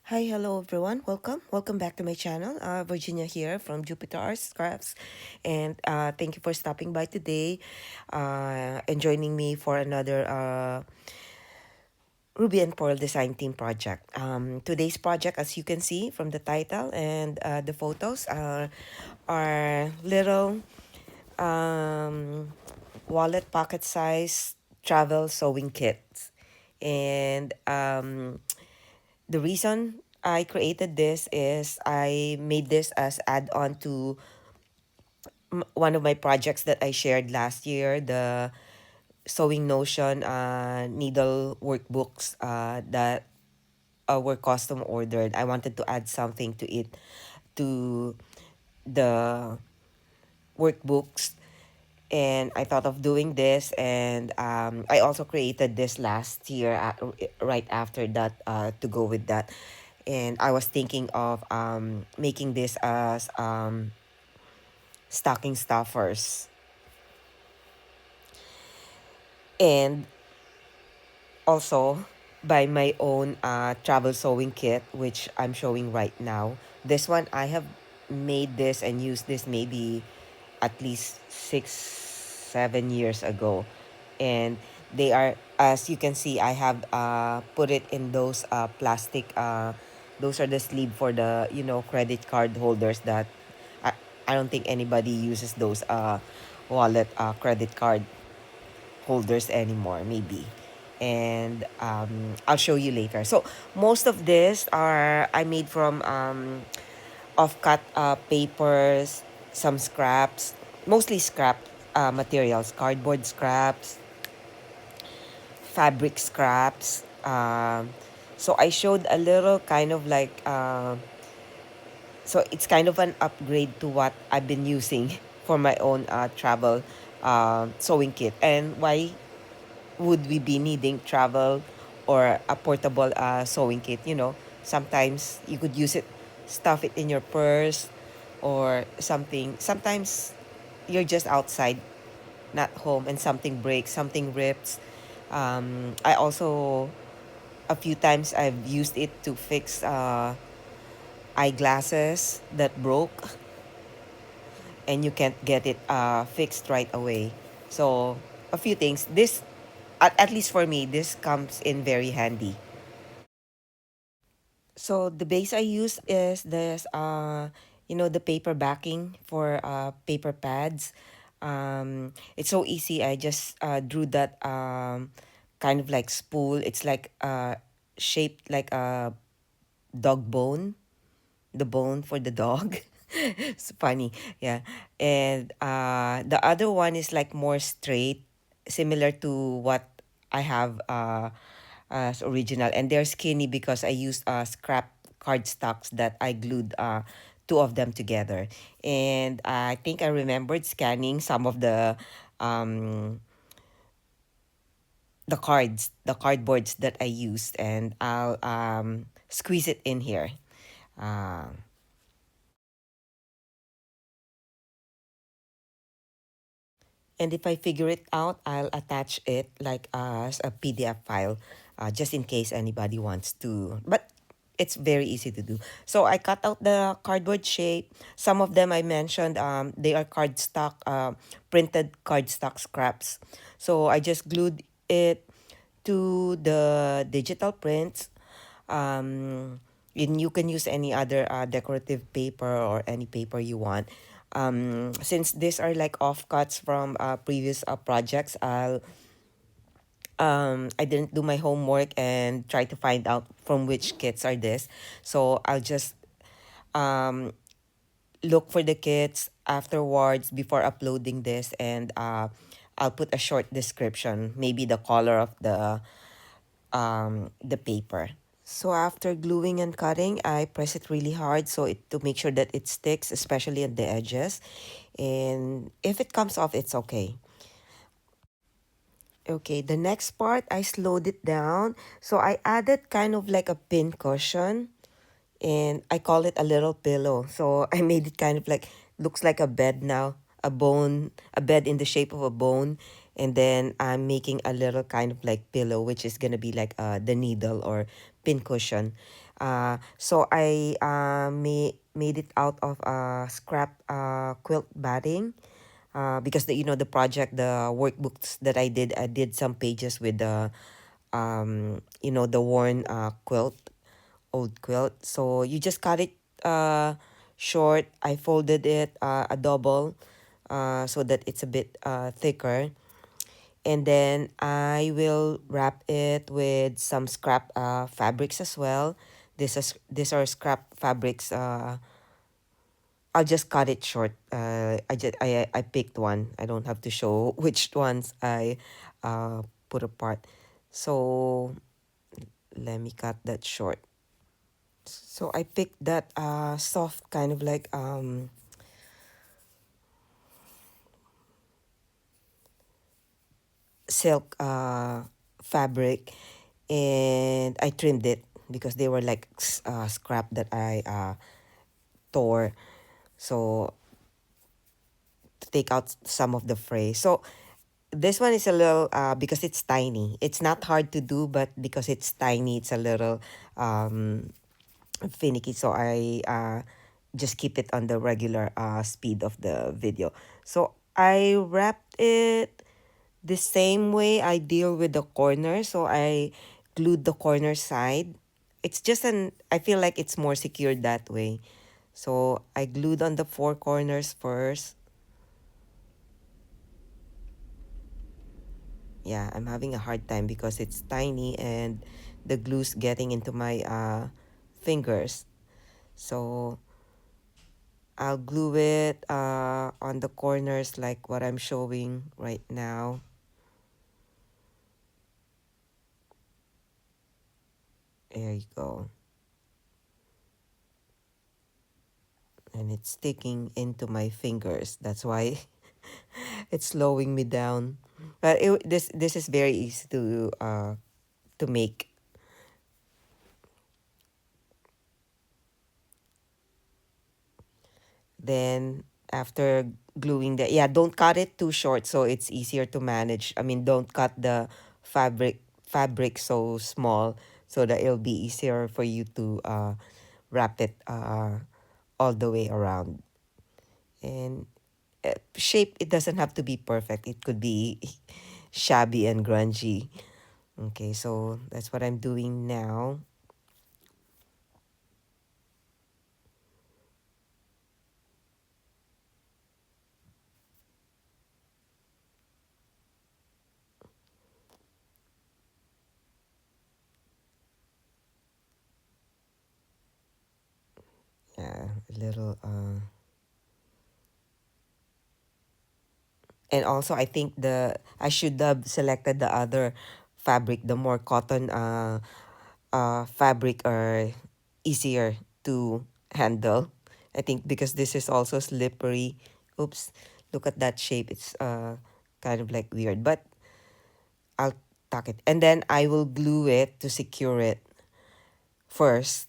Hi, hello everyone. Welcome back to my channel. Virginia here from Jupiter Arts Crafts, and thank you for stopping by today and joining me for another Ruby and Pearl design team project. Today's project, as you can see from the title and the photos, are little um, wallet pocket size travel sewing kits, and the reason I created this is I made this as add-on to one of my projects that I shared last year, the Sewing Notion needle workbooks that were custom ordered. I wanted to add something to it, to the workbooks, and I thought of doing this, and I also created this last year right after that to go with that. And I was thinking of making this as stocking stuffers. And also by my own travel sewing kit, which I'm showing right now. This one, I have made this and used this maybe at least 6, 7 years ago. And they are, as you can see, I have put it in those plastic, those are the sleeve for the, credit card holders that I, I don't think anybody uses those wallet credit card holders anymore, maybe. And I'll show you later. So most of this are I made from off-cut papers, some scraps, mostly scrap materials, cardboard scraps, fabric scraps. So I showed a little kind of like, so it's kind of an upgrade to what I've been using for my own travel sewing kit. And why would we be needing travel or a portable sewing kit? Sometimes you could use it, stuff it in your purse or something. Sometimes you're just outside, not home, and something breaks, something rips. I also, a few times I've used it to fix eyeglasses that broke and you can't get it fixed right away. So a few things. This, at least for me, this comes in very handy. So the base I use is this, the paper backing for paper pads. It's so easy. I just drew that kind of like spool. It's like shaped like a dog bone, the bone for the dog. It's funny, yeah. And the other one is like more straight, similar to what I have as original. And they're skinny because I used scrap cardstocks that I glued two of them together. And I think I remembered scanning some of um, the cardboards that I used, and I'll squeeze it in here. Uh, And if I figure it out, I'll attach it like as a PDF file, just in case anybody wants to. But it's very easy to do. So I cut out the cardboard shape. Some of them I mentioned, they are cardstock, printed cardstock scraps. So I just glued it to the digital prints. And you can use any other decorative paper or any paper you want. Since these are like offcuts from previous projects, I didn't do my homework and try to find out from which kits are this. So I'll just um, look for the kits afterwards before uploading this, and I'll put a short description, maybe the color of the paper. So after gluing and cutting, I press it really hard to make sure that it sticks, especially at the edges. And if it comes off, it's okay. Okay, the next part, I slowed it down. So I added kind of like a pin cushion, and I call it a little pillow. So I made it kind of like, looks like a bed now, a bed in the shape of a bone. And then I'm making a little kind of like pillow, which is gonna be like the needle or pin cushion. So I made it out of scrap quilt batting, because the project, the workbooks that I did some pages with the the worn quilt, old quilt. So you just cut it short. I folded it a double, so that it's a bit thicker, and then I will wrap it with some scrap fabrics as well. These are scrap fabrics. I'll just cut it short. I picked one. I don't have to show which ones I put apart. So let me cut that short. So I picked that soft kind of like silk fabric, and I trimmed it because they were like scrap that I tore. So to take out some of the fray. So this one is a little because it's tiny. It's not hard to do, but because it's tiny, it's a little finicky. So I just keep it on the regular speed of the video. So I wrapped it the same way I deal with the corner. So I glued the corner side. It's just I feel like it's more secure that way. So I glued on the four corners first. Yeah, I'm having a hard time because it's tiny and the glue's getting into my fingers. So I'll glue it on the corners like what I'm showing right now. There you go. And it's sticking into my fingers. That's why it's slowing me down. But this is very easy to make. Then after gluing the, yeah, don't cut it too short so it's easier to manage. I mean, don't cut the fabric so small so that it'll be easier for you to wrap it all the way around. And shape, it doesn't have to be perfect. It could be shabby and grungy. Okay, so that's what I'm doing now. Yeah, a little and also I think I should have selected the other fabric, the more cotton fabric are easier to handle. I think because this is also slippery. Oops, look at that shape. It's kind of like weird, but I'll tuck it. And then I will glue it to secure it first.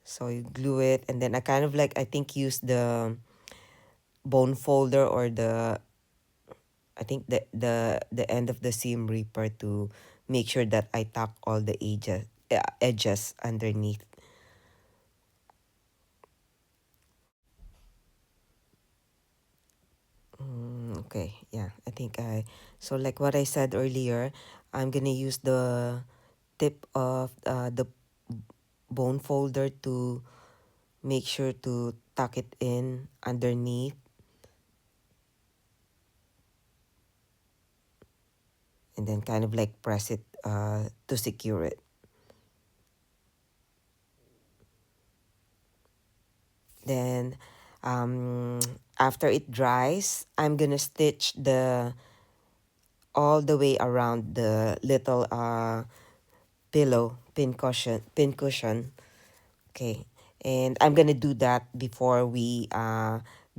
So you glue it, and then I kind of like, I think, use the bone folder or I think the end of the seam ripper to make sure that I tuck all the edges underneath. Okay, yeah, I think so like what I said earlier, I'm gonna use the tip of the bone folder to make sure to tuck it in underneath, and then kind of like press it to secure it. Then after it dries, I'm gonna stitch the all the way around the little pillow pin cushion. Okay, and I'm gonna do that before we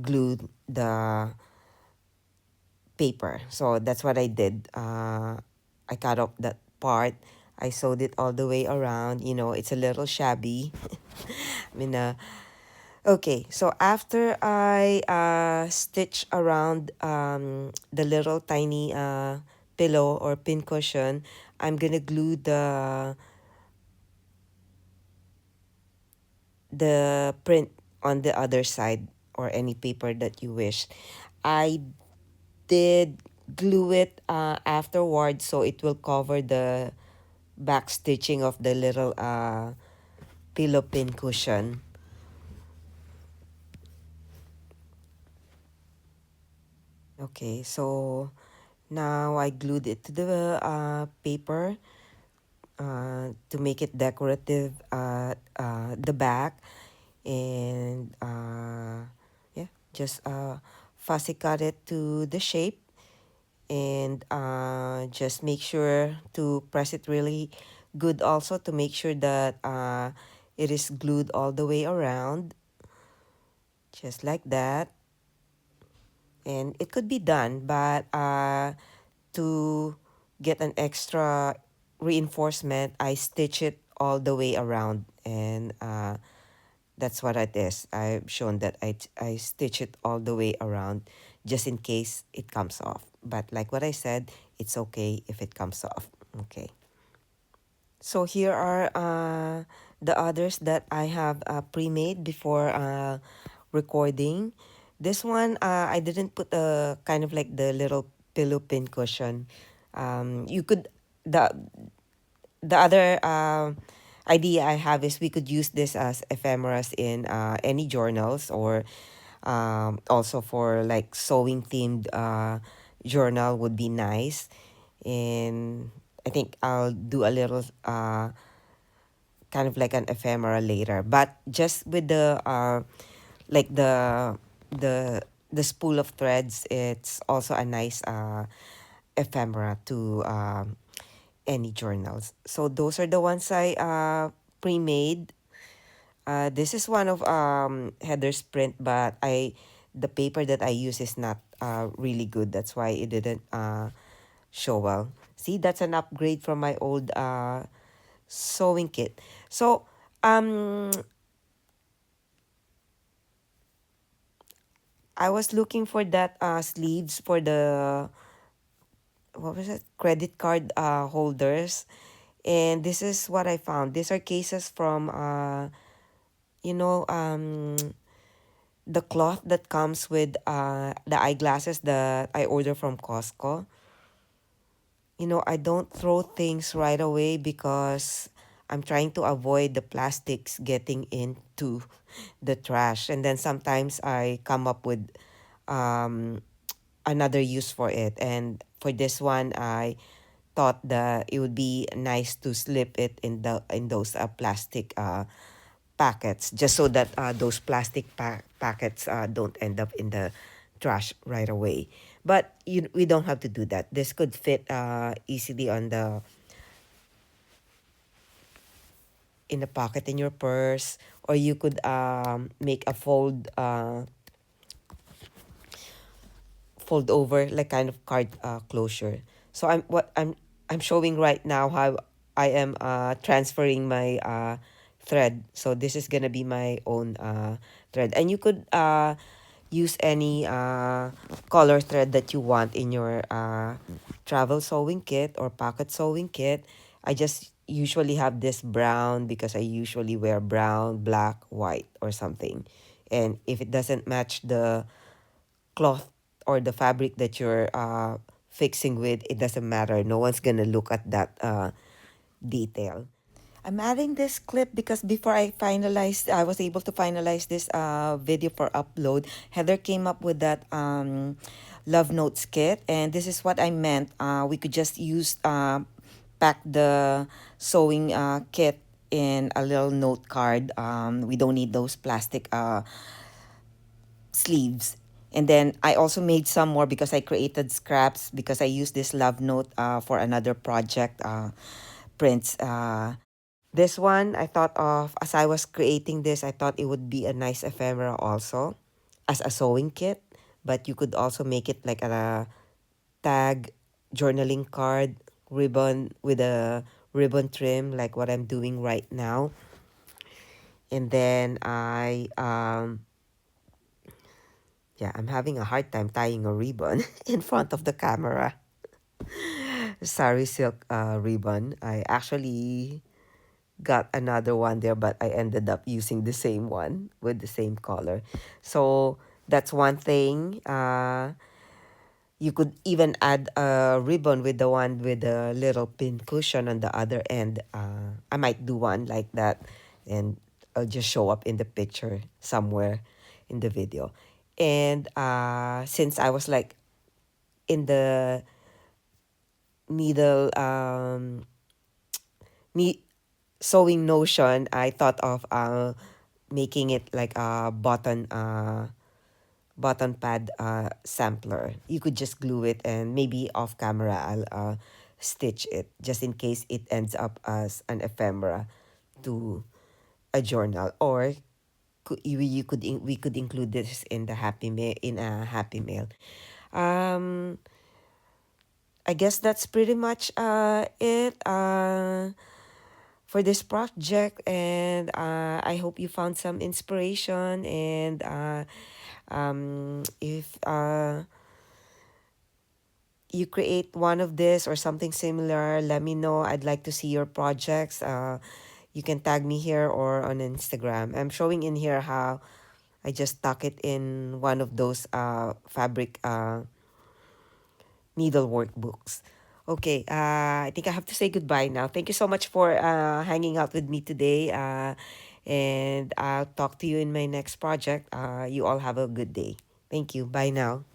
glue the paper. So that's what I did. I cut off that part. I sewed it all the way around. It's a little shabby. I mean, okay, so after I stitch around the little tiny pillow or pin cushion, I'm gonna glue the print on the other side or any paper that you wish. I did glue it afterwards so it will cover the back stitching of the little pillow pin cushion. Okay, so now I glued it to the paper to make it decorative the back, and yeah, just fussy cut it to the shape, and just make sure to press it really good also to make sure that it is glued all the way around, just like that. And it could be done, but to get an extra reinforcement, I stitch it all the way around, and that's what it is. I've shown that I stitch it all the way around just in case it comes off. But like what I said, it's okay if it comes off. Okay. So here are the others that I have pre-made before recording. This one, I didn't put a kind of like the little pillow pin cushion. You could, the other idea I have is we could use this as ephemeras in any journals, or also for like sewing themed journal would be nice. And I think I'll do a little kind of like an ephemera later, but just with the like the spool of threads, it's also a nice ephemera to any journals. So those are the ones I pre-made. This is one of Heather's print, but the paper that I use is not really good. That's why it didn't show well. See, that's an upgrade from my old sewing kit. So um I was looking for that sleeves for the, what was it, credit card holders, and this is what I found. These are cases from you know the cloth that comes with the eyeglasses that I order from Costco. I don't throw things right away because I'm trying to avoid the plastics getting into the trash. And then sometimes I come up with um, another use for it. And for this one, I thought that it would be nice to slip it in those plastic packets, just so that those plastic packets don't end up in the trash right away. But we don't have to do that. This could fit easily in the pocket in your purse, or you could make a fold over, like kind of card closure. So I'm showing right now how I am transferring my thread. So this is gonna be my own thread, and you could use any color thread that you want in your travel sewing kit or pocket sewing kit. I just usually have this brown because I usually wear brown, black, white, or something. And if it doesn't match the cloth or the fabric that you're fixing with, it doesn't matter. No one's gonna look at that detail. I'm adding this clip because before I was able to finalize this video for upload. Heather came up with that love notes kit, and this is what I meant. We could just use pack the sewing kit in a little note card. We don't need those plastic sleeves. And then I also made some more because I created scraps because I used this love note for another project prints. This one I thought of as I was creating this. I thought it would be a nice ephemera also as a sewing kit, but you could also make it like a tag journaling card, ribbon with a ribbon trim like what I'm doing right now. And then yeah, I'm having a hard time tying a ribbon in front of the camera. Sari silk ribbon. I actually got another one there, but I ended up using the same one with the same color. So that's one thing. You could even add a ribbon with the one with the little pin cushion on the other end. I might do one like that, and I'll just show up in the picture somewhere in the video. And since I was like in the needle ne- sewing notion, I thought of making it like a button pad sampler. You could just glue it, and maybe off camera I'll stitch it just in case it ends up as an ephemera to a journal. Or we could include this in the happy mail, in a happy mail. um I guess that's pretty much it for this project, and I hope you found some inspiration. And if you create one of this or something similar, let me know. I'd like to see your projects. You can tag me here or on Instagram. I'm showing in here how I just tuck it in one of those fabric needlework books. Okay, I think I have to say goodbye now. Thank you so much for hanging out with me today. And I'll talk to you in my next project. You all have a good day. Thank you. Bye now.